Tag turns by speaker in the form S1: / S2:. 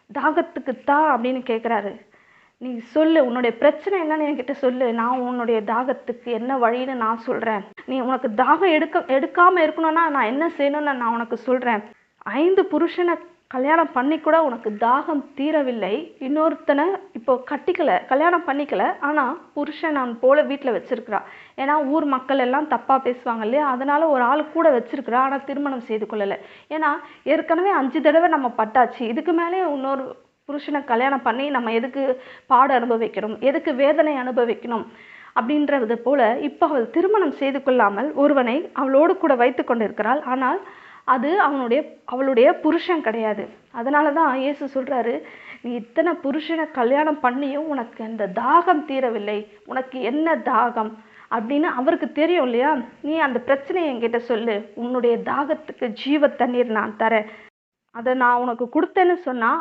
S1: தாகத்துக்கு தா அப்படின்னு கேட்குறாரு. நீ சொல்லு, உன்னுடைய பிரச்சனை என்னன்னு என்கிட்ட சொல்லு, நான் உன்னுடைய தாகத்துக்கு என்ன வழின்னு நான் சொல்கிறேன். நீ உனக்கு தாகம் எடுக்காமல் இருக்கணும்னா நான் என்ன செய்யணும்னு நான் உனக்கு சொல்கிறேன். 5 புருஷனை கல்யாணம் பண்ணி கூட உனக்கு தாகம் தீரவில்லை. இன்னொருத்தனை இப்போ கல்யாணம் பண்ணிக்கல, ஆனால் புருஷன் நான் போல வீட்டில் வச்சிருக்கிறா. ஏன்னா ஊர் மக்கள் எல்லாம் தப்பாக பேசுவாங்க இல்லையா, அதனால ஒரு ஆள் கூட வச்சிருக்கிறா, ஆனால் திருமணம் செய்து கொள்ளலை. ஏன்னா ஏற்கனவே 5 தடவை நம்ம பட்டாச்சு, இதுக்கு மேலே இன்னொரு புருஷனை கல்யாணம் பண்ணி நம்ம எதுக்கு பாடு அனுபவிக்கணும், எதுக்கு வேதனை அனுபவிக்கணும் அப்படின்றது போல இப்போ அவள் திருமணம் செய்து கொள்ளாமல் ஒருவனை அவளோடு கூட வைத்து கொண்டிருக்கிறாள். ஆனால் அது அவளுடைய புருஷன் கிடையாது. அதனால தான் இயேசு சொல்கிறாரு, நீ இத்தனை புருஷனை கல்யாணம் பண்ணியும் உனக்கு அந்த தாகம் தீரவில்லை, உனக்கு என்ன தாகம் அப்படின்னு அவருக்கு தெரியும் இல்லையா. நீ அந்த பிரச்சனையை என்கிட்ட சொல்லு, உன்னுடைய தாகத்துக்கு ஜீவ தண்ணீர் நான் தரேன், அதை நான் உனக்கு கொடுத்தேன்னு சொன்னால்